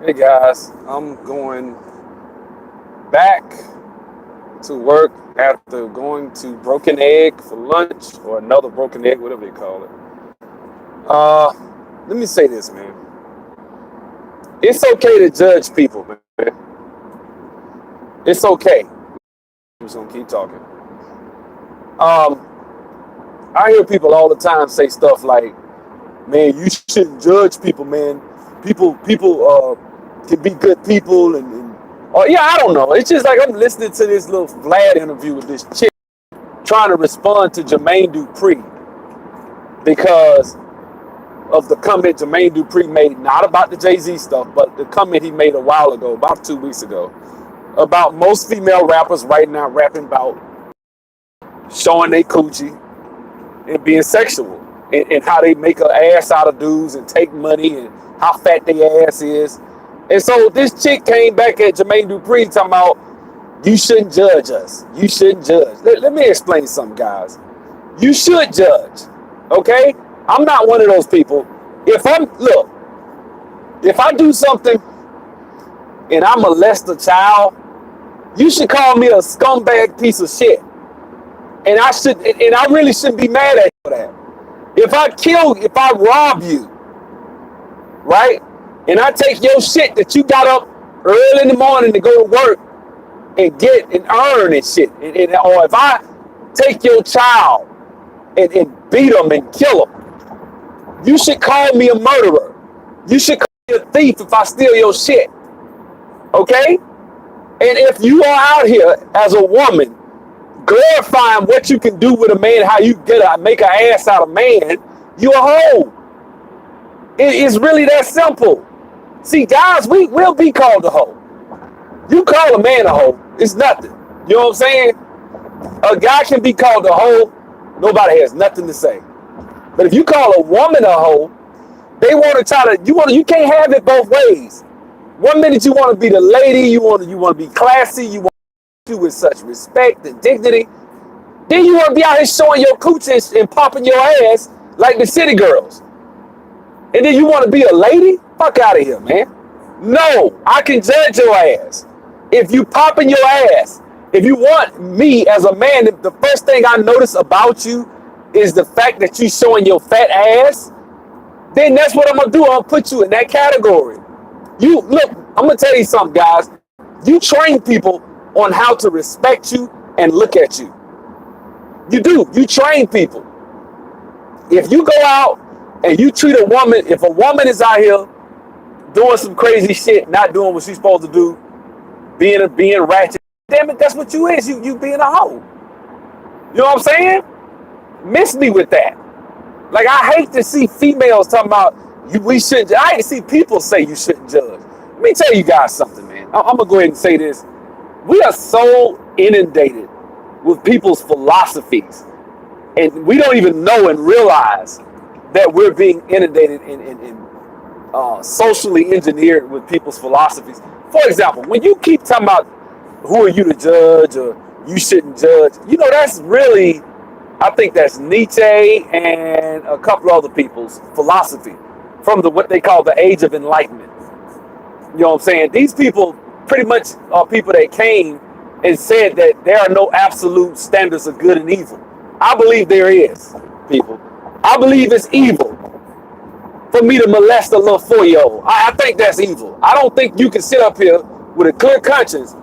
Hey guys, I'm going back to work after going to Broken Egg for lunch or another Broken Egg, whatever they call it. Uh, Let me say this, man. It's okay to judge people, man. It's okay. I'm just gonna keep talking. Um, I hear people all the time say stuff like, "Man, you shouldn't judge people, man. People can be good people and oh yeah, I don't know. It's just like I'm listening to this little Vlad interview with this chick trying to respond to Jermaine Dupri because of the comment Jermaine Dupri made, not about the Jay-Z stuff, but the comment he made a while ago, about 2 weeks ago, about most female rappers right now rapping about showing their coochie and being sexual and how they make an ass out of dudes and take money and how fat their ass is. And so this chick came back at Jermaine Dupri talking about, you shouldn't judge us. You shouldn't judge. Let me explain something, guys. You should judge, okay? I'm not one of those people. If I do something and I molest a child, you should call me a scumbag piece of shit. And I really shouldn't be mad at you for that. If I rob you, right? And I take your shit that you got up early in the morning to go to work and get and earn and shit. Or if I take your child and beat them and kill them, you should call me a murderer. You should call me a thief if I steal your shit. Okay? And if you are out here as a woman glorifying what you can do with a man, how you make an ass out of man, you a hoe. It's really that simple. See, guys, will be called a hoe. You call a man a hoe, it's nothing. You know what I'm saying? A guy can be called a hoe, nobody has nothing to say. But if you call a woman a hoe, they want to you can't have it both ways. One minute you want to be the lady, you want to be classy, you want to do with such respect and dignity. Then you want to be out here showing your coochie and popping your ass like the city girls. And then you want to be a lady? Fuck out of here, man. No, I can judge your ass. If you popping your ass, if you want me as a man, the first thing I notice about you is the fact that you showing your fat ass, then that's what I'm gonna do. I'm gonna put you in that category. You look, I'm gonna tell you something, guys. You train people on how to respect you and look at you. You do. You train people. If you go out and you treat a woman, if a woman is out here doing some crazy shit, not doing what she's supposed to do, being ratchet, damn it, that's what you is. You being a hoe. You know what I'm saying? Miss me with that. Like, I hate to see females talking about we shouldn't. I hate to see people say you shouldn't judge. Let me tell you guys something, man. I'm gonna go ahead and say this. We are so inundated with people's philosophies, and we don't even know and realize that we're being inundated and socially engineered with people's philosophies. For example, when you keep talking about who are you to judge or you shouldn't judge, you know, that's really, I think that's Nietzsche and a couple of other people's philosophy from what they call the Age of Enlightenment. You know what I'm saying? These people pretty much are people that came and said that there are no absolute standards of good and evil. I believe there is, people. I believe it's evil for me to molest a little 4-year-old. I think that's evil. I don't think you can sit up here with a clear conscience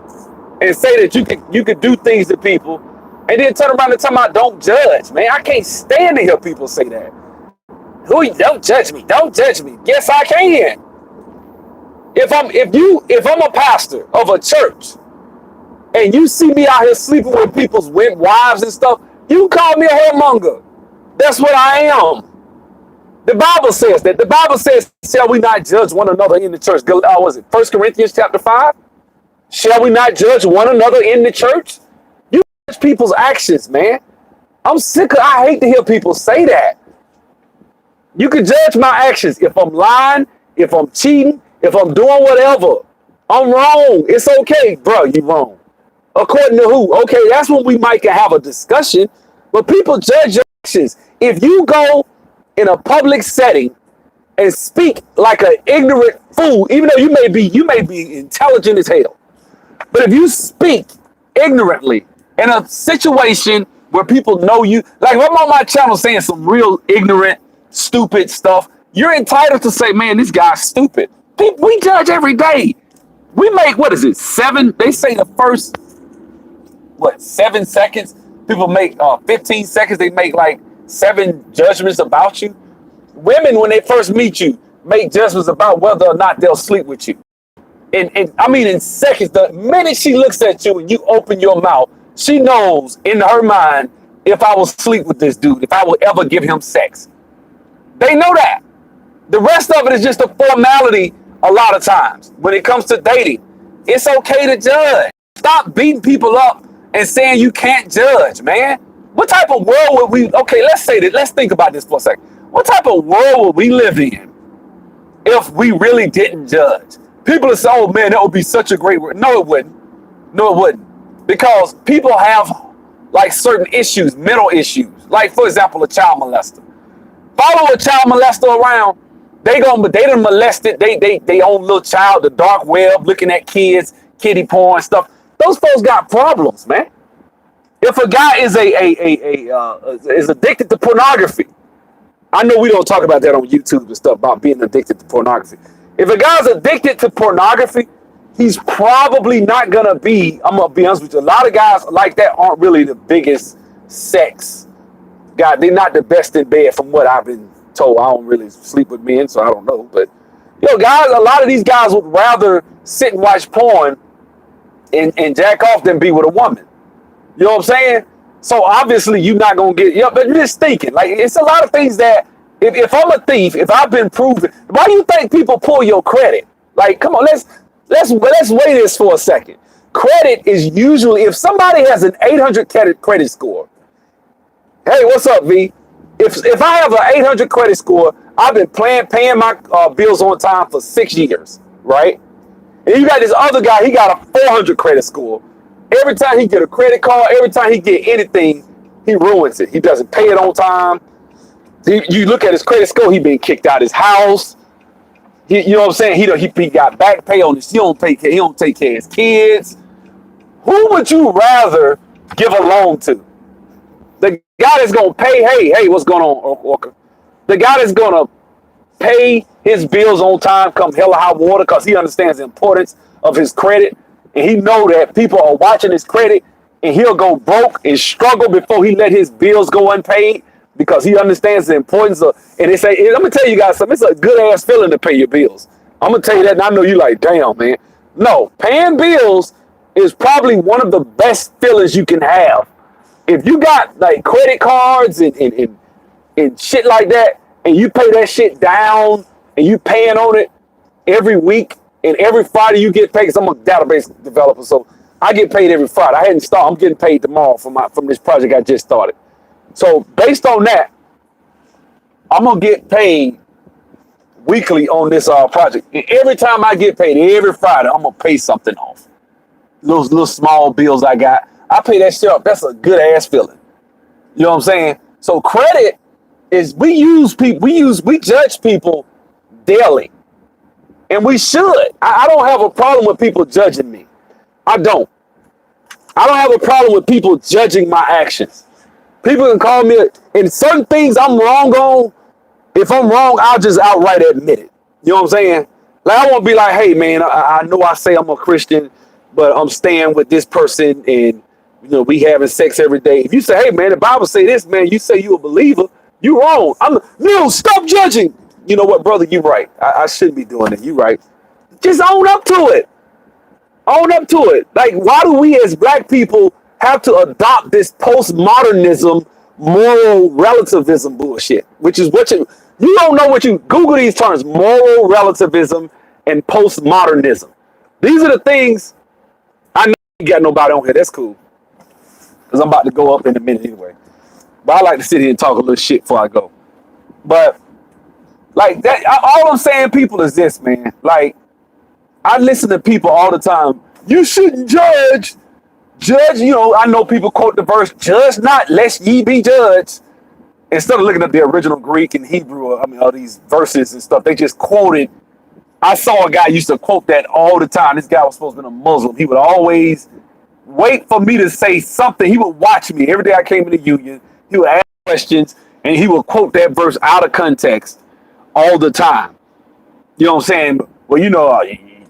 and say that you could do things to people and then turn around and talk about don't judge, man. I can't stand to hear people say that. Don't judge me. Don't judge me. Yes, I can. If I'm a pastor of a church and you see me out here sleeping with people's wives and stuff, you call me a whoremonger. That's what I am. The Bible says that. The Bible says, shall we not judge one another in the church? Was it 1 Corinthians chapter 5? Shall we not judge one another in the church? You judge people's actions, man. I hate to hear people say that. You can judge my actions. If I'm lying, if I'm cheating, if I'm doing whatever, I'm wrong. It's okay, bro, you wrong. According to who? Okay, that's when we might have a discussion. But people judge your actions. If you go in a public setting and speak like an ignorant fool, even though you may be intelligent as hell. But if you speak ignorantly in a situation where people know you, like if I'm on my channel saying some real ignorant, stupid stuff, you're entitled to say, man, this guy's stupid. People, we judge every day. We make, what is it, seven? They say the first, 7 seconds? People make 15 seconds, they make like 7 judgments about you. Women, when they first meet you, make judgments about whether or not they'll sleep with you. And I mean, in seconds, the minute she looks at you and you open your mouth, she knows in her mind if I will sleep with this dude, if I will ever give him sex. They know that. The rest of it is just a formality a lot of times. When it comes to dating, it's okay to judge. Stop beating people up and saying you can't judge, man. What type of world would we, okay, let's say that, let's think about this for a second. What type of world would we live in if we really didn't judge? People are saying, oh man, that would be such a great world. No, it wouldn't. No, it wouldn't. Because people have like certain issues, mental issues. Like, for example, a child molester. Follow a child molester around, they done molested they own little child, the dark web, looking at kids, kiddie porn stuff. Those folks got problems, man. If a guy is is addicted to pornography, I know we don't talk about that on YouTube and stuff about being addicted to pornography. If a guy's addicted to pornography, he's probably not gonna be, I'm gonna be honest with you, a lot of guys like that aren't really the biggest sex guy. They're not the best in bed from what I've been told. I don't really sleep with men, so I don't know. But, guys, a lot of these guys would rather sit and watch porn and jack off than be with a woman. You know what I'm saying? So obviously you're not gonna get, but you're just thinking, like, it's a lot of things that if I'm a thief, if I've been proven, why do you think people pull your credit? Like, come on, let's weigh this for a second. Credit is usually, if somebody has an 800 credit score, hey, what's up, V? If I have an 800 credit score, I've been paying my bills on time for 6 years, right? And you got this other guy, he got a 400 credit score. Every time he get a credit card, every time he get anything, he ruins it. He doesn't pay it on time. You look at his credit score, he been kicked out of his house. You know what I'm saying? He got back pay on this. He don't take care of his kids. Who would you rather give a loan to? The guy that's gonna pay, hey, what's going on, Walker? The guy that's gonna pay his bills on time, come hell or high water, because he understands the importance of his credit, and he know that people are watching his credit, and he'll go broke and struggle before he let his bills go unpaid, because he understands the importance of. And they say, I'm gonna tell you guys something. It's a good ass feeling to pay your bills. I'm gonna tell you that, and I know you like, damn, man. No, paying bills is probably one of the best feelings you can have. If you got like credit cards and shit like that, and you pay that shit down, and you paying on it every week, and every Friday you get paid, because I'm a database developer, so I get paid every Friday. I hadn't started. I'm getting paid tomorrow from this project I just started. So based on that, I'm gonna get paid weekly on this project. And every time I get paid, every Friday, I'm gonna pay something off. Those little small bills I got, I pay that shit up. That's a good ass feeling. You know what I'm saying? So credit is, we judge people daily. And we should. I don't have a problem with people judging me. I don't have a problem with people judging my actions. People can call me, and certain things I'm wrong on. If I'm wrong, I'll just outright admit it. You know what I'm saying? Like, I won't be like, hey man, I know I say I'm a Christian, but I'm staying with this person, and we having sex every day. If you say, hey man, the Bible say this, man, you say you a believer, you wrong. No, stop judging. You know what, brother, you right. I shouldn't be doing it. You right. Just own up to it. Own up to it. Like, why do we as black people have to adopt this postmodernism, moral relativism bullshit? Which is what you don't know what you Google these terms: moral relativism and postmodernism. These are the things. I know you got nobody on here. That's cool, because I'm about to go up in a minute anyway. But I like to sit here and talk a little shit before I go. But like that, all I'm saying, people, is this, man. Like, I listen to people all the time. You shouldn't judge. Judge, I know people quote the verse, judge not lest ye be judged. instead of looking at the original Greek and Hebrew, I mean, all these verses and stuff, they just quoted. I saw a guy used to quote that all the time. This guy was supposed to be a Muslim. He would always wait for me to say something. He would watch me every day I came in the union. He would ask questions and he would quote that verse out of context all the time. You know what I'm saying? Well, you know,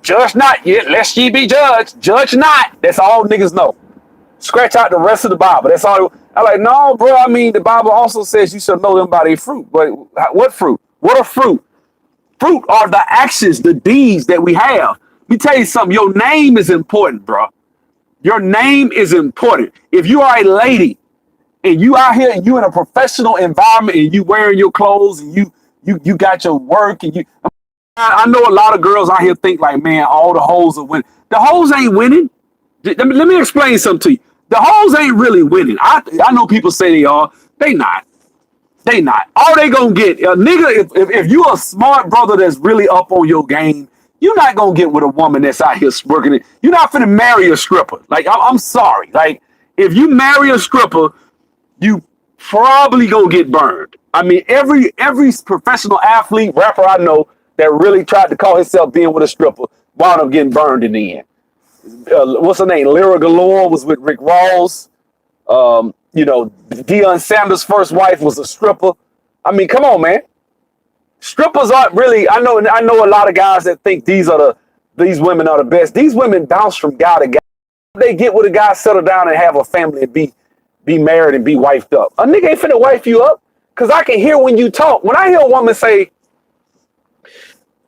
judge not yet, lest ye be judged. Judge not. That's all niggas know. Scratch out the rest of the Bible. That's all. I'm like, no, bro. I mean, the Bible also says you shall know them by their fruit. But what fruit? What are fruit? Fruit are the actions, the deeds that we have. Let me tell you something. Your name is important, bro. Your name is important. If you are a lady and you out here and you in a professional environment and you wearing your clothes and you got your work and you, I know a lot of girls out here think like, man, all the hoes are winning. The hoes ain't winning. Let me explain something to you. The hoes ain't really winning. I know people say they are. They not. They not. All they gonna get, a nigga, if you a smart brother that's really up on your game, you're not gonna get with a woman that's out here working it. You're not finna marry a stripper. Like, I'm sorry. Like, if you marry a stripper, you probably gonna get burned. I mean, every professional athlete, rapper I know that really tried to call himself being with a stripper wound up getting burned in the end. What's her name? Lyra Galore was with Rick Ross. You know, Deion Sanders' first wife was a stripper. I mean, come on, man. Strippers aren't really. I know a lot of guys that think these women are the best. These women bounce from guy to guy. They get with a guy, settle down, and have a family and be married and be wifed up. A nigga ain't finna wife you up, cause I can hear when you talk. When I hear a woman say,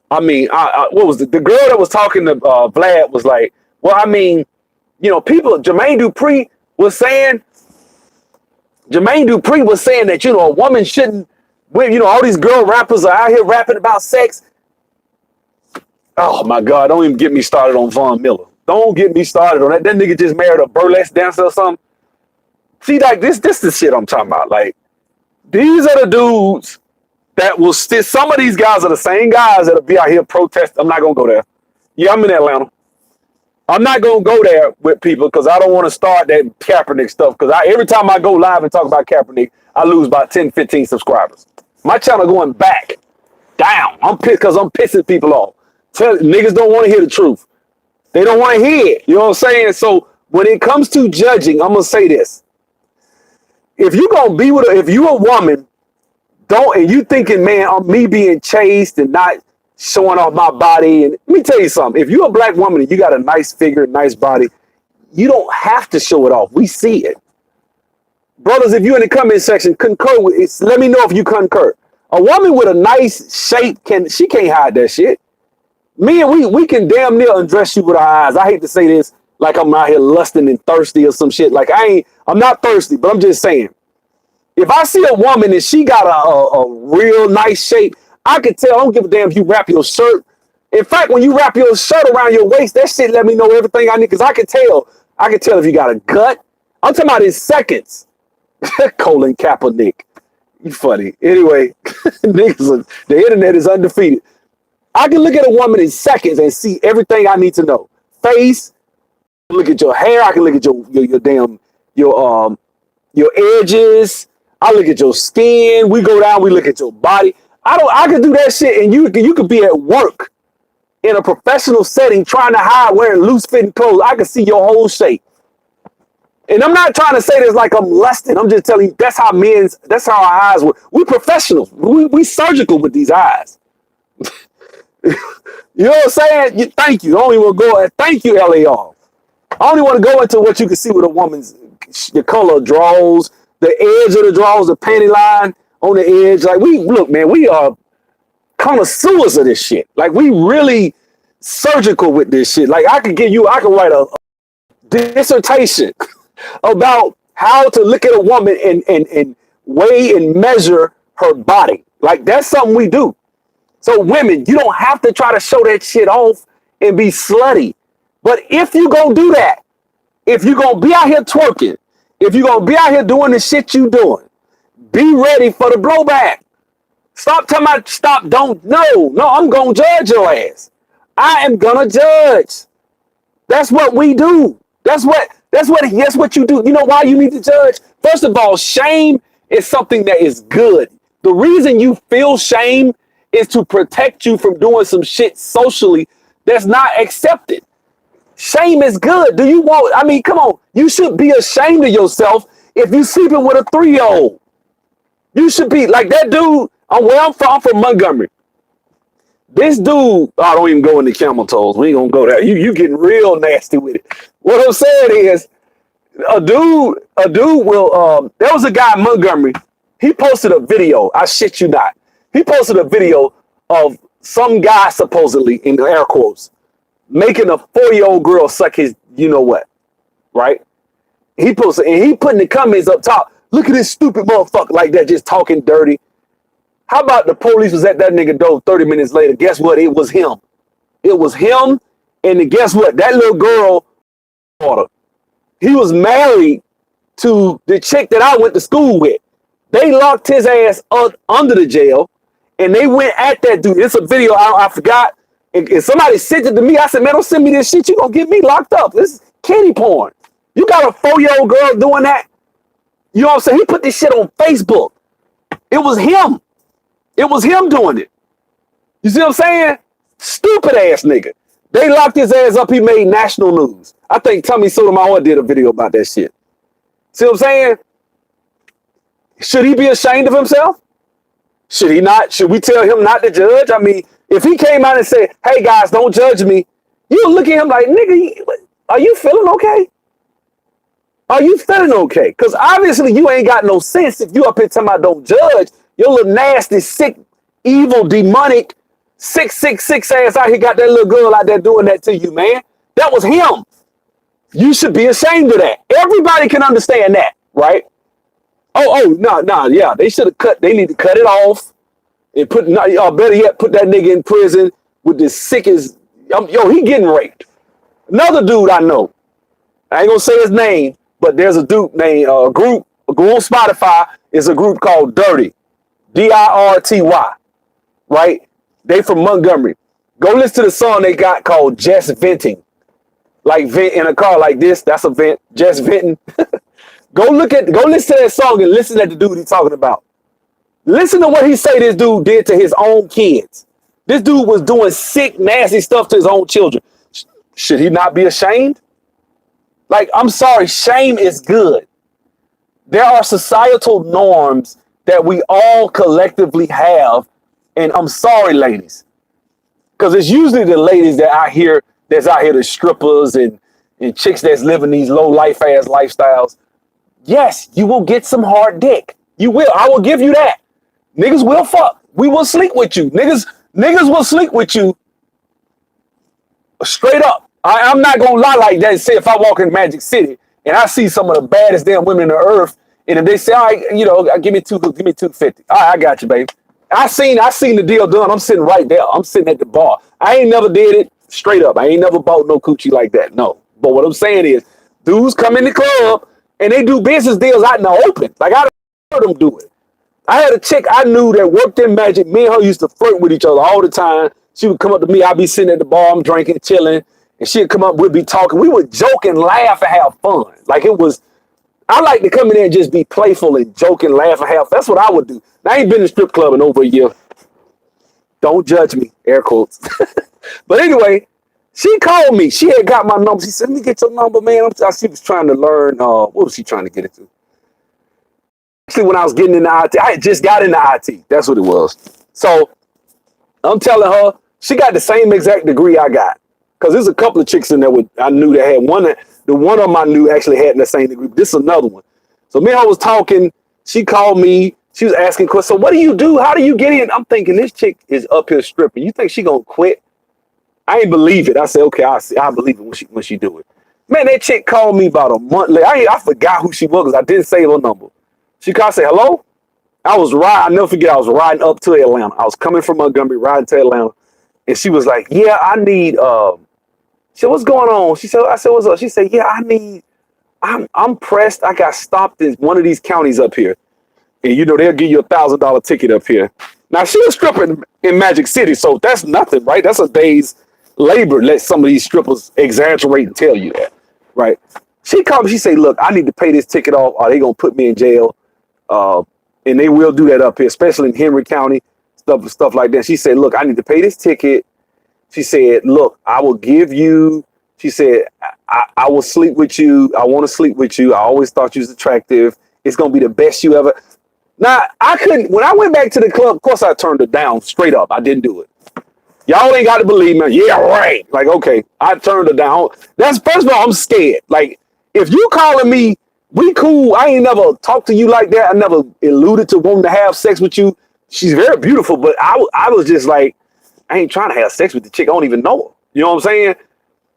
I mean, what was the girl that was talking to Vlad was like, well, I mean, you know, Jermaine Dupri was saying that, you know, a woman shouldn't, you know, all these girl rappers are out here rapping about sex. Oh my God, don't even get me started on Von Miller. Don't get me started on that. That nigga just married a burlesque dancer or something. See, like, this the shit I'm talking about. Like, these are the dudes that will still, some of these guys are the same guys that'll be out here protesting. I'm not gonna go there. Yeah, I'm in Atlanta. I'm not gonna go there with people because I don't want to start that Kaepernick stuff. Because every time I go live and talk about Kaepernick, I lose about 10, 15 subscribers. My channel going back down. I'm pissed because I'm pissing people off. Niggas don't want to hear the truth. They don't want to hear it. You know what I'm saying? So when it comes to judging, I'm gonna say this: if you gonna be with if you a woman, and you thinking, man, I'm me being chased and not showing off my body. And let me tell you something. If you're a black woman and you got a nice figure, nice body, you don't have to show it off. We see it. Brothers, if you're in the comment section, concur with it. Let me know if you concur. A woman with a nice shape, she can't hide that shit. Me and we can damn near undress you with our eyes. I hate to say this like I'm out here lusting and thirsty or some shit. Like, I'm not thirsty, but I'm just saying. If I see a woman and she got a real nice shape, I can tell. I don't give a damn if you wrap your shirt. In fact, when you wrap your shirt around your waist, that shit let me know everything I need. Because I can tell. I can tell if you got a gut. I'm talking about in seconds. Colin Kaepernick. You funny. Anyway, niggas, the internet is undefeated. I can look at a woman in seconds and see everything I need to know. Face. I can look at your hair. I can look at your edges. I look at your skin. We go down. We look at your body. I can do that shit, and you could be at work in a professional setting trying to hide wearing loose fitting clothes. I can see your whole shape. And I'm not trying to say this like I'm lusting. I'm just telling you that's how our eyes work. We professionals. We surgical with these eyes. You know what I'm saying? Thank you. I don't even want to go. Thank you, LAR. I only want to go into what you can see with a woman's the color of drawers, the edge of the drawers, the panty line on the edge. Like, look, man, we are connoisseurs of this shit. Like, we really surgical with this shit. Like, I can write a dissertation about how to look at a woman and weigh and measure her body. Like, that's something we do. So women, you don't have to try to show that shit off and be slutty. But if you gonna do that, if you gonna be out here twerking, if you gonna be out here doing the shit you doing, be ready for the blowback. Stop talking about no, I'm gonna judge your ass. I am gonna judge. That's what we do. That's what you do. You know why you need to judge? First of all, shame It's something that is good. The reason you feel shame is to protect you from doing some shit socially that's not accepted. Shame is good. Do you want, I mean, come on. You should be ashamed of yourself if you sleeping with a 3-year-old. You should be like that dude. Where I'm from Montgomery. This dude, oh, don't even go into camel toes. We ain't gonna go there. You getting real nasty with it. What I'm saying is, a dude will, there was a guy in Montgomery. He posted a video. I shit you not. He posted a video of some guy supposedly, in air quotes, making a 4-year-old girl suck his, you know what, right? He posted, and he putting the comments up top. Look at this stupid motherfucker like that, just talking dirty. How about the police was at that nigga door 30 minutes later? Guess what? It was him. It was him. And then guess what? That little girl, he was married to the chick that I went to school with. They locked his ass up under the jail, and they went at that dude. It's a video I forgot. And somebody sent it to me. I said, man, don't send me this shit. You gonna get me locked up. This is kiddie porn. You got a 4-year-old girl doing that? You know what I'm saying? He put this shit on Facebook. It was him. It was him doing it. You see what I'm saying? Stupid ass nigga. They locked his ass up. He made national news. I think Tommy Sotomayor did a video about that shit. See what I'm saying? Should he be ashamed of himself? Should he not? Should we tell him not to judge? I mean, if he came out and said, hey guys, don't judge me, you look at him like, nigga, are you feeling okay? Are you feeling okay? Because obviously you ain't got no sense if you up here talking about don't judge. Your little nasty, sick, evil, demonic, 666 ass out here got that little girl out there doing that to you, man. That was him. You should be ashamed of that. Everybody can understand that, right? No, yeah. They should have they need to cut it off and better yet, put that nigga in prison with the sickest, he getting raped. Another dude I know, I ain't gonna say his name, but there's a dude named, go on Spotify, is a group called Dirty. Dirty, right? They from Montgomery. Go listen to the song they got called Just Venting. Like vent in a car like this, that's a vent, just venting. Go listen to that song and listen to the dude he's talking about. Listen to what he say this dude did to his own kids. This dude was doing sick, nasty stuff to his own children. Should he not be ashamed? Like, I'm sorry, shame is good. There are societal norms that we all collectively have. And I'm sorry, ladies, because it's usually the ladies that's out here, the strippers and chicks that's living these low life ass lifestyles. Yes, you will get some hard dick. You will. I will give you that. Niggas will fuck. We will sleep with you. Niggas will sleep with you. Straight up. I'm not gonna lie like that and say if I walk in Magic City and I see some of the baddest damn women on the earth, and if they say, all right, give me 250. All right, I got you, baby. I seen the deal done. I'm sitting right there. I'm sitting at the bar. I ain't never did it. Straight up. I ain't never bought no coochie like that. No. But what I'm saying is, dudes come in the club and they do business deals out in the open. Like, I heard them do it. I had a chick I knew that worked in Magic. Me and her used to flirt with each other all the time. She would come up to me. I'd be sitting at the bar. I'm drinking, chilling. And she'd come up. We'd be talking. We would joke and laugh and have fun. Like, it was... I like to come in there and just be playful and joke and laugh and have. That's what I would do. I ain't been in a strip club in over a year. Don't judge me, air quotes. But anyway, she called me. She had got my number. She said, let me get your number, man. She was trying to learn. What was she trying to get into? Actually, when I was getting into IT, I had just got into IT. That's what it was. So I'm telling her, she got the same exact degree I got. Because there's a couple of chicks in there I knew that had one. The one of them I knew actually had the same degree. But this is another one. So me and her was talking. She called me. She was asking questions. So what do you do? How do you get in? I'm thinking this chick is up here stripping. You think she gonna quit? I ain't believe it. I said, okay, I believe it when she do it. Man, that chick called me about a month later. I forgot who she was because I didn't save her number. She called, say hello. I'll never forget. I was riding up to Atlanta. I was coming from Montgomery, riding to Atlanta, and she was like, yeah, I need. She said, what's going on? I said, what's up? She said, yeah, I'm pressed. I got stopped in one of these counties up here. And they'll give you $1,000 ticket up here. Now she was stripping in Magic City, so that's nothing, right? That's a day's labor. Let some of these strippers exaggerate and tell you that, right? She called me, she said, look, I need to pay this ticket off or they gonna put me in jail. And they will do that up here, especially in Henry County, stuff like that. She said, look, I need to pay this ticket. She said, look, I will give you, she said, I will sleep with you. I want to sleep with you. I always thought you was attractive. It's going to be the best you ever. Now, I couldn't, when I went back to the club, of course I turned it down straight up. I didn't do it. Y'all ain't got to believe me. Yeah, right. Like, okay, I turned it down. That's, first of all, I'm scared. Like, if you calling me, we cool. I ain't never talked to you like that. I never alluded to wanting to have sex with you. She's very beautiful, but I was just like, I ain't trying to have sex with the chick. I don't even know her. You know what I'm saying?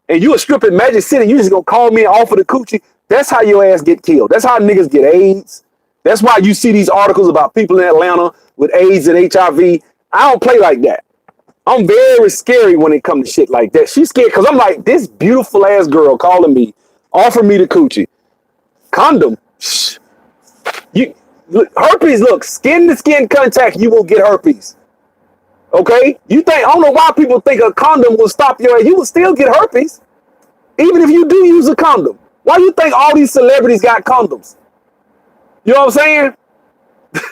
And you a strip in Magic City, you just gonna call me and offer the coochie. That's how your ass get killed. That's how niggas get AIDS. That's why you see these articles about people in Atlanta with AIDS and HIV. I don't play like that. I'm very scary when it comes to shit like that. She's scared because I'm like, this beautiful ass girl calling me, offering me the coochie. Condom. You herpes, look, skin to skin contact, you will get herpes. Okay? You think, I don't know why people think a condom will stop your ass. You will still get herpes. Even if you do use a condom. Why you think all these celebrities got condoms? You know what I'm saying?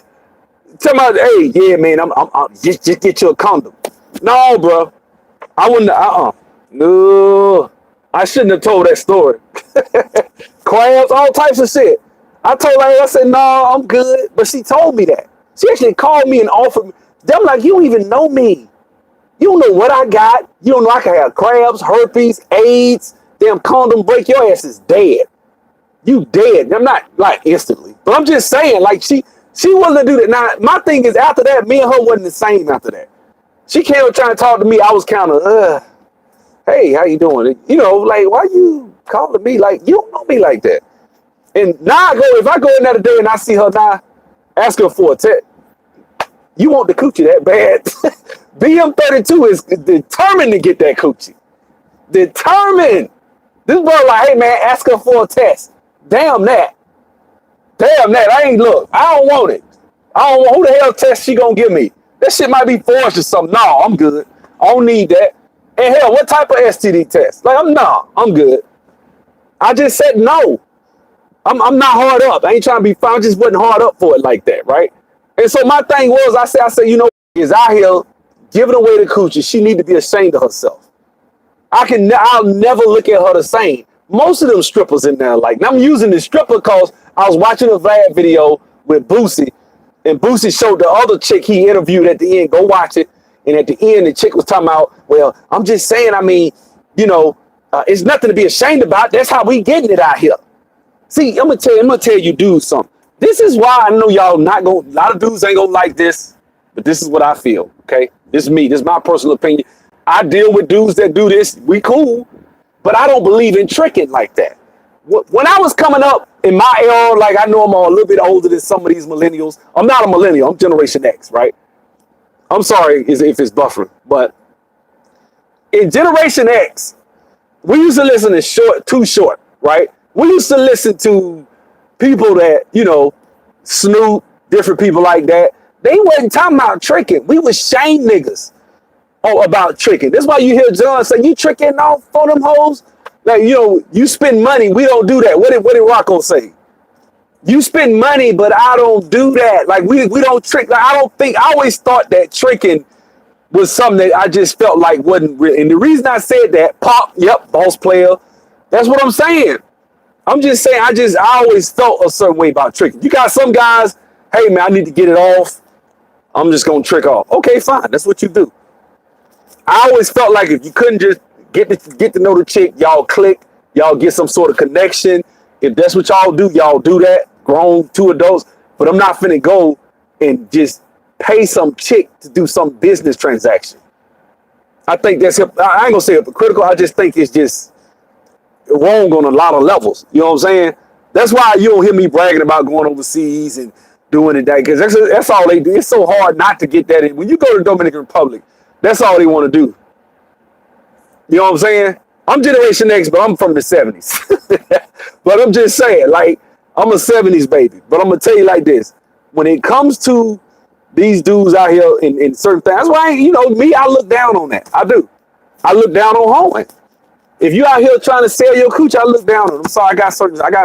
Tell me, hey, yeah, man, I'm just get you a condom. No, bro. I wouldn't, no. I shouldn't have told that story. Crabs, all types of shit. I told her, I said, no, I'm good. But she told me that. She actually called me and offered me. I'm like, you don't even know me. You don't know what I got. You don't know I can have crabs, herpes, AIDS, damn condom break. Your ass is dead. You dead. I'm not like instantly. But I'm just saying, like, she willing to do that. Now, my thing is after that, me and her wasn't the same after that. She came up trying to talk to me. I was kind of, hey, how you doing? You know, like, why you calling me? Like, you don't know me like that. And now if I go another day and I see her now, ask her for a text. You want the coochie that bad. BM32 is determined to get that coochie. Determined. This boy like, hey man, ask her for a test. Damn that. I ain't look. I don't want it. I don't want who the hell test she gonna give me. That shit might be forged or something. No, I'm good. I don't need that. And hell, what type of STD test? Like, I'm good. I just said no. I'm not hard up. I ain't trying to be fine. I just wasn't hard up for it like that, right? And so my thing was, I said, you know, is out here giving away the coochie. She need to be ashamed of herself. I'll never look at her the same. Most of them strippers in there, like, and I'm using the stripper because I was watching a Vlad video with Boosie, and Boosie showed the other chick he interviewed at the end. Go watch it. And at the end, the chick was talking about, well, I'm just saying, I mean, you know, it's nothing to be ashamed about. That's how we getting it out here. See, I'm gonna tell you dudes something. This is why I know y'all not gonna, a lot of dudes ain't gonna like this, but this is what I feel, okay? This is me, this is my personal opinion. I deal with dudes that do this, we cool, but I don't believe in tricking like that. When I was coming up in my era, like, I know I'm a little bit older than some of these millennials. I'm not a millennial, I'm Generation X, right? I'm sorry if it's buffering, but in Generation X, we used to listen to Too Short, right? We used to listen to people that, you know, Snoop, different people like that. They wasn't talking about tricking. We was shame niggas about tricking. That's why you hear John say, you tricking off for them hoes? Like, you know, you spend money. We don't do that. What did Rocco say? You spend money, but I don't do that. Like, we don't trick. Like, I always thought that tricking was something that I just felt like wasn't real. And the reason I said that, Pop, yep, boss player. That's what I'm saying. I'm just saying, I always felt a certain way about tricking. You got some guys, hey man, I need to get it off. I'm just gonna trick off. Okay, fine, that's what you do. I always felt like if you couldn't just get to know the chick, y'all click, y'all get some sort of connection. If that's what y'all do that. Grown, two adults. But I'm not finna go and just pay some chick to do some business transaction. I think that's, I ain't gonna say hypocritical. I just think it's just wrong on a lot of levels. You know what I'm saying? That's why you don't hear me bragging about going overseas and doing it that, because that's all they do. It's so hard not to get that in. When you go to the Dominican Republic, that's all they want to do. You know what I'm saying? I'm Generation X, but I'm from the 70s. But I'm just saying, like, I'm a 70s baby. But I'm going to tell you like this. When it comes to these dudes out here in certain things, that's why, you know, me, I look down on that. I do. I look down on hoeing. If you out here trying to sell your cooch, I look down on them. So I got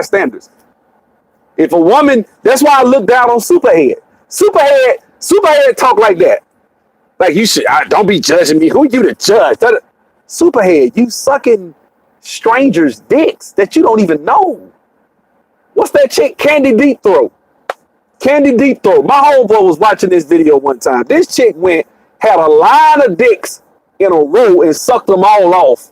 standards. If a woman, that's why I look down on Superhead. Superhead talk like that. Like you should don't be judging me. Who you to judge? Superhead, you sucking strangers' dicks that you don't even know. What's that chick? Candy Deep Throat. Candy Deep Throat. My homeboy was watching this video one time. This chick had a line of dicks in a row and sucked them all off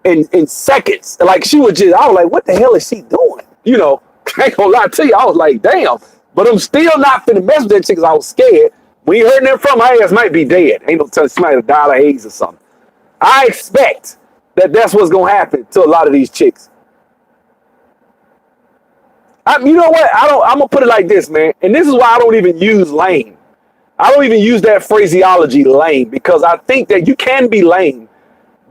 in seconds. Like she was just, I was like, what the hell is she doing? You know, I ain't gonna lie to you. I was like, damn. But I'm still not finna mess with that chick because I was scared. When you heard that from her ass might be dead. Ain't no telling she might have died of AIDS or something. I expect that's what's gonna happen to a lot of these chicks. You know what? I'm gonna put it like this, man. And this is why I don't even use lame. I don't even use that phraseology lame because I think that you can be lame,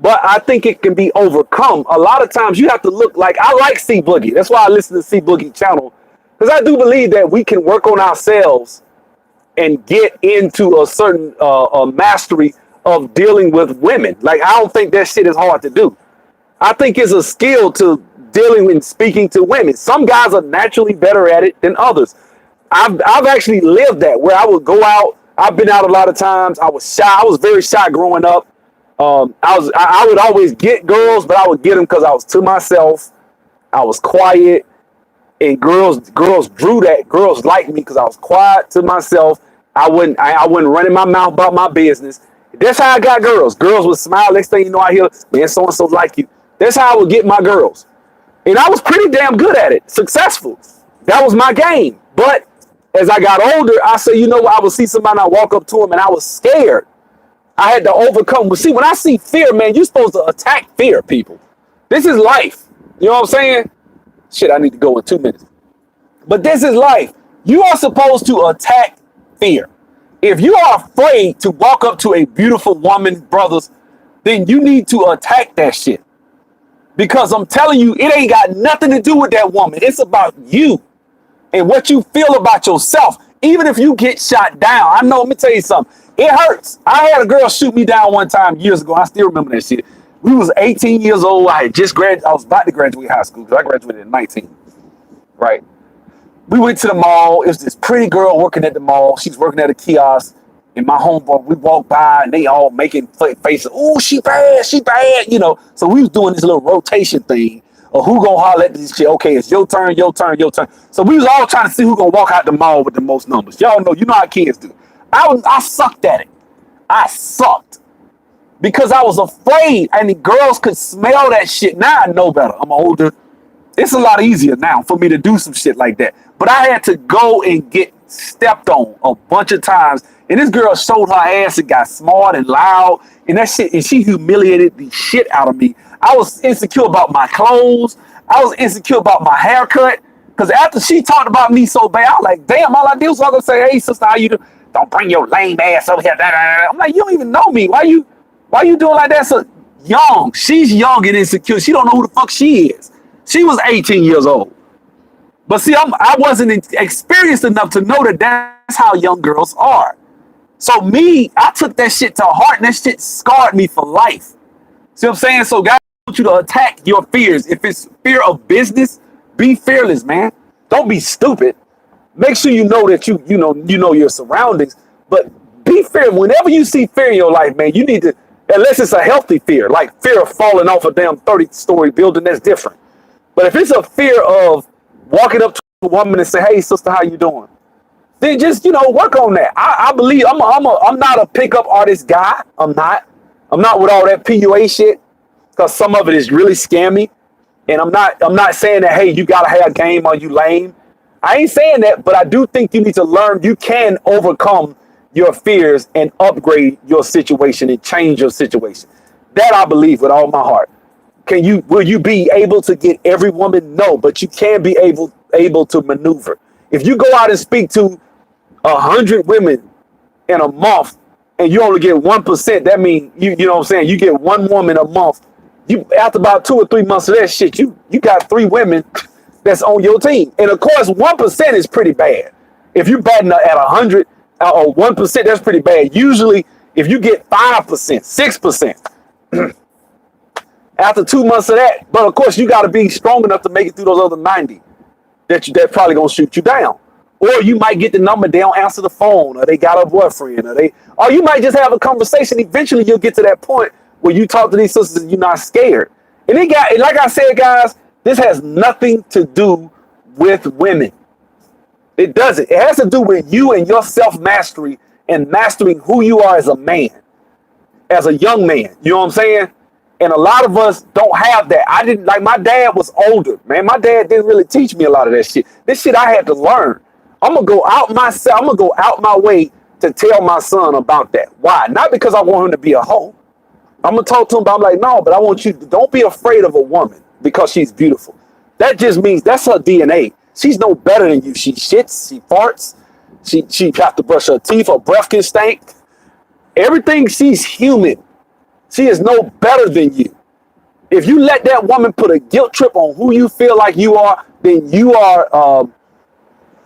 but I think it can be overcome. A lot of times you have to look like I like C Boogie. That's why I listen to C Boogie channel because I do believe that we can work on ourselves and get into a certain mastery of dealing with women. Like I don't think that shit is hard to do. I think it's a skill to dealing and speaking to women. Some guys are naturally better at it than others. I've actually lived that where I would go out. I've been out a lot of times. I was shy. I was very shy growing up. I would always get girls, but I would get them because I was to myself. I was quiet, and girls drew that. Girls liked me because I was quiet to myself. I wasn't running my mouth about my business. That's how I got girls. Girls would smile. Next thing you know, I hear, man, so and so like you. That's how I would get my girls. And I was pretty damn good at it, successful. That was my game. But as I got older, I said, you know what? I would see somebody, I walk up to them, and I was scared. I had to overcome. But see, when I see fear, man, you're supposed to attack fear, people. This is life. You know what I'm saying? Shit, I need to go in 2 minutes. But this is life. You are supposed to attack fear. If you are afraid to walk up to a beautiful woman, brothers, then you need to attack that shit. Because I'm telling you, it ain't got nothing to do with that woman. It's about you and what you feel about yourself. Even if you get shot down, I know, let me tell you something. It hurts. I had a girl shoot me down one time years ago. I still remember that shit. We was 18 years old. I was about to graduate high school because I graduated at 19. Right. We went to the mall. It was this pretty girl working at the mall. She's working at a kiosk. And my homeboy, we walked by and they all making faces. Oh, she bad, you know. So we was doing this little rotation thing of who gonna holler at this shit. Okay, it's your turn, your turn, your turn. So we was all trying to see who gonna walk out the mall with the most numbers. Y'all know, you know how kids do. I sucked at it. I sucked because I was afraid, and the girls could smell that shit. Now I know better. I'm older. It's a lot easier now for me to do some shit like that. But I had to go and get stepped on a bunch of times. And this girl showed her ass and got smart and loud. And that shit, and she humiliated the shit out of me. I was insecure about my clothes. I was insecure about my haircut. Because after she talked about me so bad, I was like, damn, all I did was I was gonna say, hey, sister, how you doing? Don't bring your lame ass over here. I'm like, you don't even know me. Why you doing like that? So young. She's young and insecure. She don't know who the fuck she is. She was 18 years old. But see, I wasn't experienced enough to know that that's how young girls are. So I took that shit to heart, and that shit scarred me for life. See what I'm saying? So guys, I want you to attack your fears. If it's fear of business, be fearless, man. Don't be stupid. Make sure you know that you know your surroundings, but be fearless. Whenever you see fear in your life, man, you need to, unless it's a healthy fear, like fear of falling off a damn 30-story building, that's different. But if it's a fear of walking up to a woman and say, hey, sister, how you doing? Then just, work on that. I believe I'm not a pickup artist guy. I'm not with all that PUA shit, because some of it is really scammy. And I'm not saying that, hey, you gotta have game or you lame. I ain't saying that, but I do think you need to learn you can overcome your fears and upgrade your situation and change your situation. That I believe with all my heart. Will you be able to get every woman? No, but you can be able to maneuver. If you go out and speak to 100 women in a month and you only get 1%, that means you know what I'm saying, you get one woman a month. You after about 2 or 3 months of that shit, you got 3 women that's on your team. And of course, 1% is pretty bad. If you batting at 100 or 1%, that's pretty bad. Usually, if you get 5%, 6%, after 2 months of that, but of course, you got to be strong enough to make it through those other 90 that probably gonna shoot you down. Or you might get the number, they don't answer the phone, or they got a boyfriend, or you might just have a conversation. Eventually, you'll get to that point where you talk to these sisters and you're not scared. And like I said, guys, this has nothing to do with women. It doesn't. It has to do with you and your self-mastery and mastering who you are as a man, as a young man. You know what I'm saying? And a lot of us don't have that. I didn't, like, my dad was older, man. My dad didn't really teach me a lot of that shit. This shit I had to learn. I'm gonna go out my way to tell my son about that. Why? Not because I want him to be a hoe. I'm gonna talk to him about, I'm like, no, but I want you to, don't be afraid of a woman because she's beautiful. That just means that's her DNA. She's no better than you. She shits, she farts, she has to brush her teeth, her breath can stink. Everything, she's human. She is no better than you. If you let that woman put a guilt trip on who you feel like you are, then you are,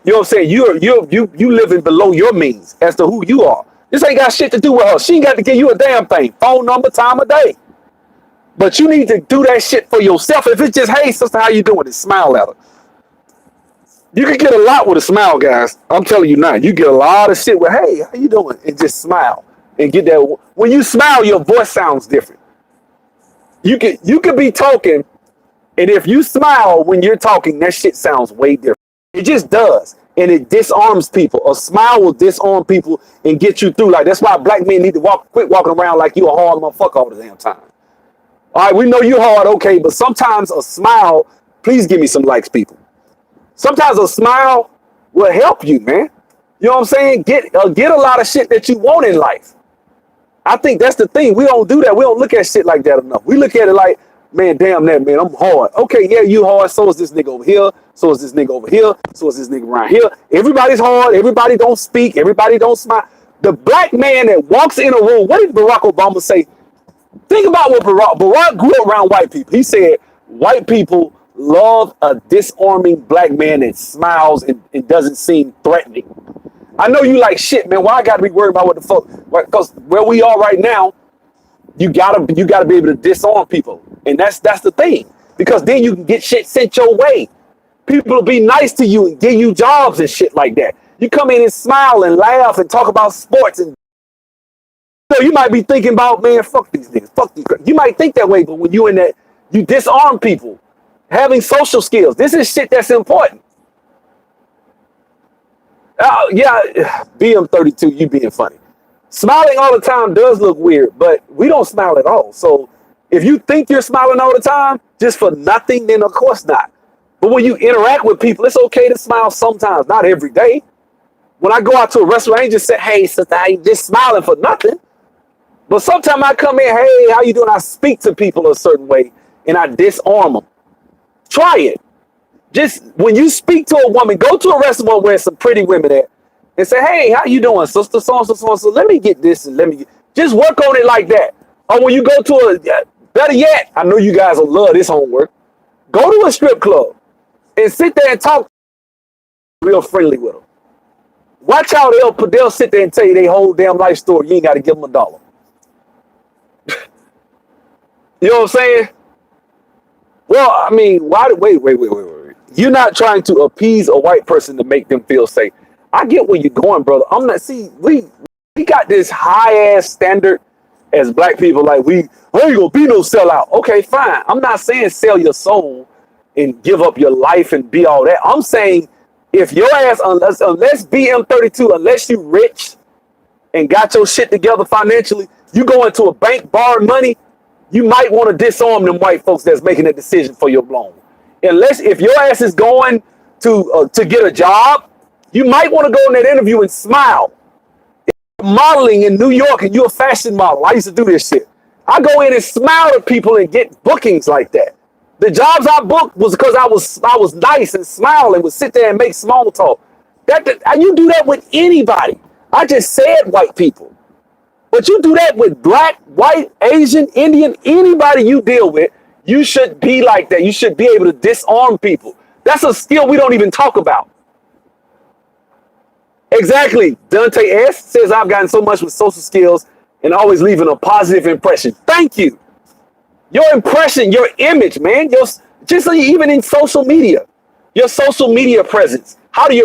you know what I'm saying? You living below your means as to who you are. This ain't got shit to do with her. She ain't got to give you a damn thing. Phone number, time of day. But you need to do that shit for yourself. If it's just, hey, sister, how you doing? And smile at her. You can get a lot with a smile, guys. I'm telling you now. You get a lot of shit with, hey, how you doing? And just smile. And get that. When you smile, your voice sounds different. You could be talking, and if you smile when you're talking, that shit sounds way different. It just does. And it disarms people. A smile will disarm people and get you through. Like, that's why black men need to quit walking around like you a hard motherfucker all the damn time. All right, we know you hard, okay, but sometimes a smile, please give me some likes, people. Sometimes a smile will help you, man. You know what I'm saying? Get a lot of shit that you want in life. I think that's the thing. We don't do that. We don't look at shit like that enough. We look at it like, man, damn that, man, I'm hard. Okay, yeah, you hard. So is this nigga over here. So is this nigga over here. So is this nigga around here. Everybody's hard. Everybody don't speak. Everybody don't smile. The black man that walks in a room, what did Barack Obama say? Think about what Barack grew up around white people. He said, white people love a disarming black man that smiles and doesn't seem threatening. I know you like, shit, man, why I gotta be worried about what the fuck? Because where we are right now, you gotta be able to disarm people. And that's the thing. Because then you can get shit sent your way. People will be nice to you and give you jobs and shit like that. You come in and smile and laugh and talk about sports, and so you might be thinking about, man, fuck these niggas, fuck these. You might think that way, but when you in that, you disarm people. Having social skills. This is shit that's important. Yeah, BM32, you being funny. Smiling all the time does look weird, but we don't smile at all. So if you think you're smiling all the time just for nothing, then of course not. But when you interact with people, it's okay to smile sometimes, not every day. When I go out to a restaurant, I ain't just say, hey, sister, I ain't just smiling for nothing. But sometimes I come in, hey, how you doing? I speak to people a certain way and I disarm them. Try it. Just when you speak to a woman, go to a restaurant where some pretty women at and say, hey, how you doing, sister? So-and-so, so-and-so. Let me get this and just work on it like that. Or when you go to better yet, I know you guys will love this homework. Go to a strip club and sit there and talk real friendly with them. Watch how they'll sit there and tell you their whole damn life story. You ain't got to give them $1. You know what I'm saying? Well, I mean, wait. You're not trying to appease a white person to make them feel safe. I get where you're going, brother. I'm not, see, we got this high ass standard as black people, like we ain't gonna be no sellout. Okay, fine. I'm not saying sell your soul and give up your life and be all that. I'm saying if your ass, unless BM32, unless you rich and got your shit together financially, you go into a bank, borrow money, you might want to disarm them white folks that's making a decision for your loan. Unless if your ass is going to get a job, you might want to go in that interview and smile. If you're modeling in New York and you're a fashion model, I used to do this shit. I go in and smile at people and get bookings like that. The jobs I booked was because I was nice and smile and would sit there and make small talk. You do that with anybody. I just said white people. But you do that with black, white, Asian, Indian, anybody you deal with, you should be like that. You should be able to disarm people. That's a skill we don't even talk about. Exactly. Dante S. says, I've gotten so much with social skills and always leaving a positive impression. Thank you. Your impression, your image, man, just even in social media, your social media presence.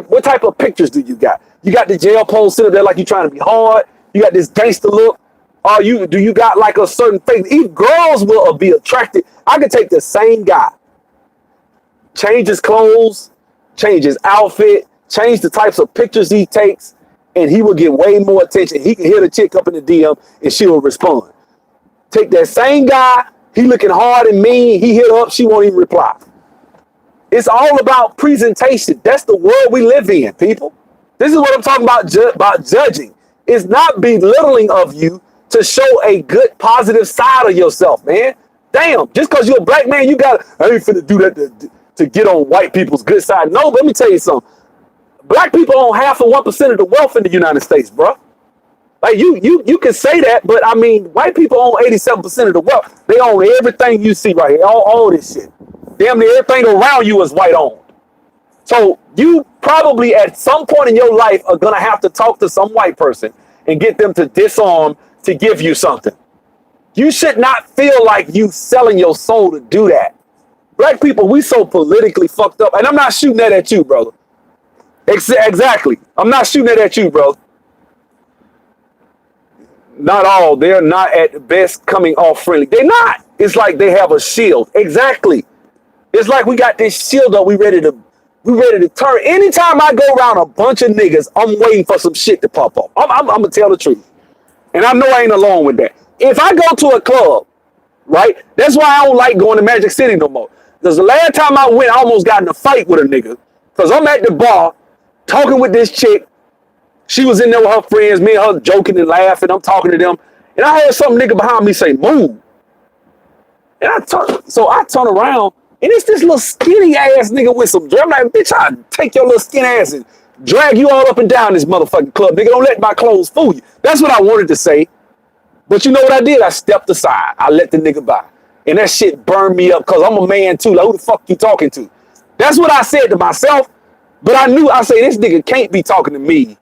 What type of pictures do you got? You got the jail pose sitting there like you trying to be hard. You got this gangster look. Do you got like a certain face? Even girls will be attracted. I could take the same guy, change his clothes, change his outfit, change the types of pictures he takes, and he will get way more attention. He can hit a chick up in the DM and she will respond. Take that same guy, he looking hard and mean, he hit her up, she won't even reply. It's all about presentation. That's the world we live in, people. This is what I'm talking about judging. It's not belittling of you to show a good, positive side of yourself, man. Damn, just because you're a black man, you got I ain't finna do that to get on white people's good side. No, let me tell you something. Black people own 0.5% of the wealth in the United States, bro. Like you can say that, but I mean, white people own 87% of the wealth. They own everything you see right here, all this shit. Damn near everything around you is white owned. So you probably at some point in your life are gonna have to talk to some white person and get them to disarm to give you something. You should not feel like you selling your soul to do that. Black people, we so politically fucked up, and I'm not shooting that at you, brother. Exactly, I'm not shooting that at you, bro. Not all. They're not at the best coming off friendly. They're not. It's like they have a shield. Exactly. It's like we got this shield up. We ready to turn. Anytime I go around a bunch of niggas, I'm waiting for some shit to pop up. I'm gonna tell the truth, and I know I ain't alone with that. If I go to a club, right? That's why I don't like going to Magic City no more. Because the last time I went, I almost got in a fight with a nigga. Because I'm at the bar talking with this chick. She was in there with her friends, me and her joking and laughing. I'm talking to them. And I heard some nigga behind me say, move. And I turn around, and it's this little skinny ass nigga with some dress. I'm like, bitch, I'll take your little skinny ass and drag you all up and down this motherfucking club. Nigga, don't let my clothes fool you. That's what I wanted to say. But you know what I did? I stepped aside. I let the nigga by. And that shit burned me up because I'm a man too. Like, who the fuck you talking to? That's what I said to myself. But I say, this nigga can't be talking to me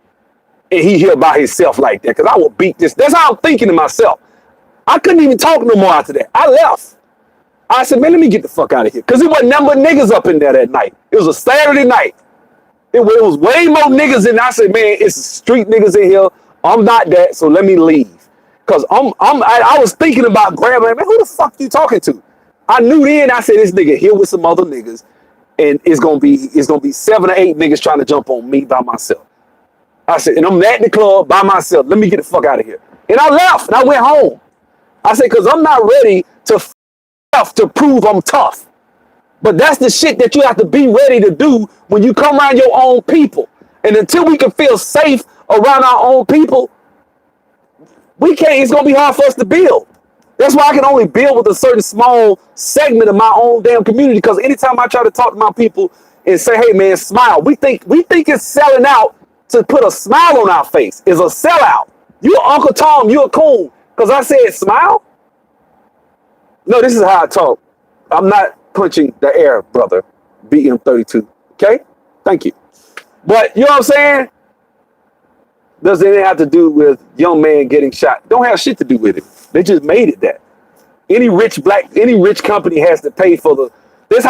and he here by himself like that, because I will beat this. That's how I'm thinking to myself. I couldn't even talk no more after that. I left. I said, man, let me get the fuck out of here. Because it wasn't nothing but niggas up in there that night. It was a Saturday night. It was way more niggas in there. I said, man, it's street niggas in here. I'm not that, so let me leave. Because I was thinking about grabbing, man, who the fuck you talking to? I knew then, I said, this nigga here with some other niggas, and it's gonna be 7 or 8 niggas trying to jump on me by myself. I said, and I'm at the club by myself. Let me get the fuck out of here. And I left and I went home. I said, because I'm not ready to prove I'm tough. But that's the shit that you have to be ready to do when you come around your own people. And until we can feel safe around our own people, we can't, it's gonna be hard for us to build. That's why I can only build with a certain small segment of my own damn community. Because anytime I try to talk to my people and say, hey man, smile, we think it's selling out. To put a smile on our face is a sellout. You Uncle Tom, you a coon. Because I said smile? No, this is how I talk. I'm not punching the air, brother. BM32. Okay? Thank you. But you know what I'm saying? Does it have to do with young man getting shot? Don't have shit to do with it. They just made it that. Any rich company has to pay for the. That's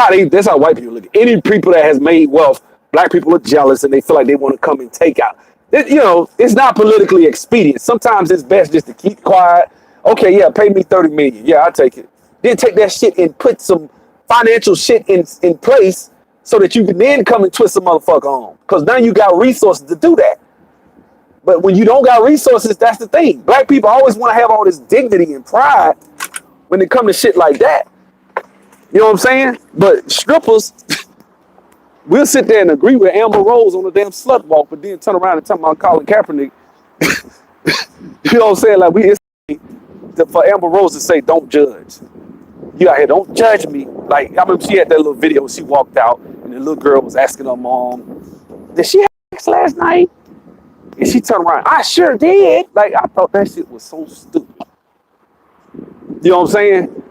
how white people look at it. Any people that has made wealth, black people are jealous and they feel like they want to come and take out. It's not politically expedient. Sometimes it's best just to keep quiet. Okay, yeah, pay me $30 million. Yeah, I'll take it. Then take that shit and put some financial shit in place so that you can then come and twist a motherfucker on. Because now you got resources to do that. But when you don't got resources, that's the thing. Black people always want to have all this dignity and pride when it comes to shit like that. You know what I'm saying? But strippers, we'll sit there and agree with Amber Rose on the damn slut walk, but then turn around and talk about Colin Kaepernick. You know what I'm saying? Like for Amber Rose to say, don't judge. You out here, don't judge me. Like, I remember she had that little video when she walked out and the little girl was asking her mom, did she have sex last night? And she turned around, I sure did. Like, I thought that shit was so stupid. You know what I'm saying?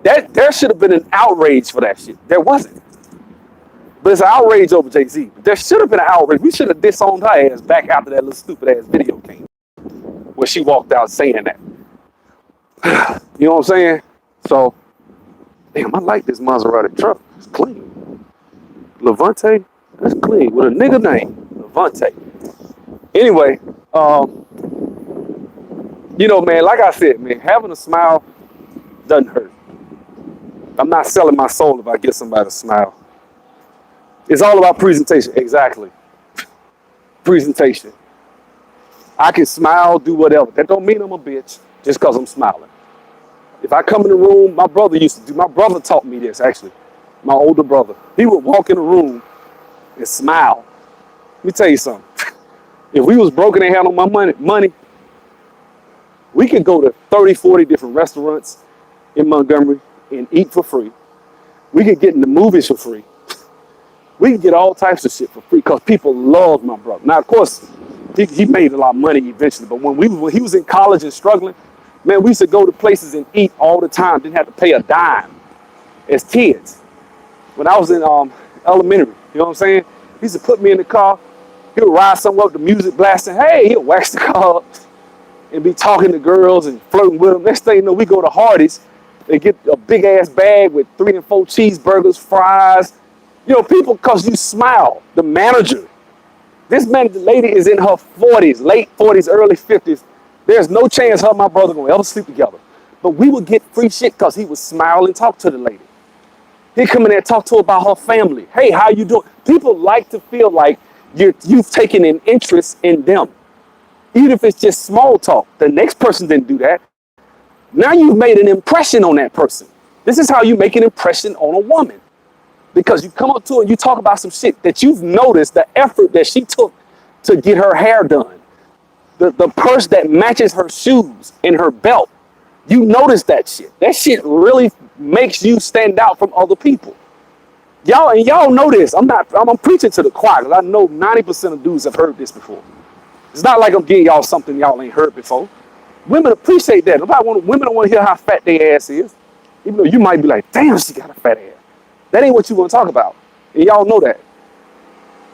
There should have been an outrage for that shit. There wasn't. But it's an outrage over Jay-Z. There should have been an outrage. We should have disowned her ass back after that little stupid ass video came. Where she walked out saying that. You know what I'm saying? So, damn, I like this Maserati truck. It's clean. Levante, That's clean with a nigga name, Levante. Anyway, um, man, like I said, man, having a smile doesn't hurt. I'm not selling my soul if I get somebody to smile. It's all about presentation. Exactly. Presentation. I can smile, do whatever. That don't mean I'm a bitch just because I'm smiling. If I come in the room, my brother taught me this actually, my older brother. He would walk in the room and smile. Let me tell you something. If we was broken and had on my money, we could go to 30, 40 different restaurants in Montgomery and eat for free. We could get in the movies for free. We could get all types of shit for free because people love my brother. Now, of course, he made a lot of money eventually, but when he was in college and struggling, man, we used to go to places and eat all the time. Didn't have to pay a dime as kids. When I was in elementary, you know what I'm saying? He used to put me in the car. He would ride somewhere with the music blasting. Hey, he'll wax the car up and be talking to girls and flirting with them. Next thing you know, we go to Hardee's. They get a big ass bag with 3 and 4 cheeseburgers, fries. People, because you smile. The manager. The lady is in her 40s, late 40s, early 50s. There's no chance her and my brother gonna ever sleep together. But we would get free shit because he would smile and talk to the lady. He'd come in there and talk to her about her family. Hey, how you doing? People like to feel like you've taken an interest in them. Even if it's just small talk. The next person didn't do that. Now you've made an impression on that person. This is how you make an impression on a woman. Because you come up to her and you talk about some shit that you've noticed the effort that she took to get her hair done. The purse that matches her shoes and her belt. You notice that shit. That shit really makes you stand out from other people. Y'all know this. I'm preaching to the choir because I know 90% of dudes have heard this before. It's not like I'm giving y'all something y'all ain't heard before. Women appreciate that. Women don't want to hear how fat their ass is. Even though you might be like, damn, she got a fat ass. That ain't what you want to talk about. And y'all know that.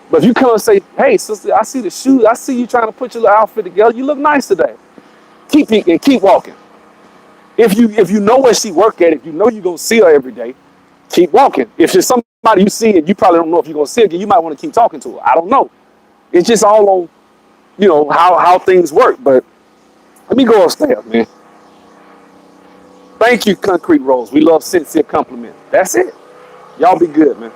But if you come and say, hey, sister, I see the shoes. I see you trying to put your little outfit together. You look nice today. Keep walking. If you know where she work at, if you know you're going to see her every day, keep walking. If there's somebody you see and you probably don't know if you're going to see her again, you might want to keep talking to her. I don't know. It's just all on, how things work. But let me go upstairs, man. Thank you, Concrete Rose. We love sincere compliment. That's it. Y'all be good, man.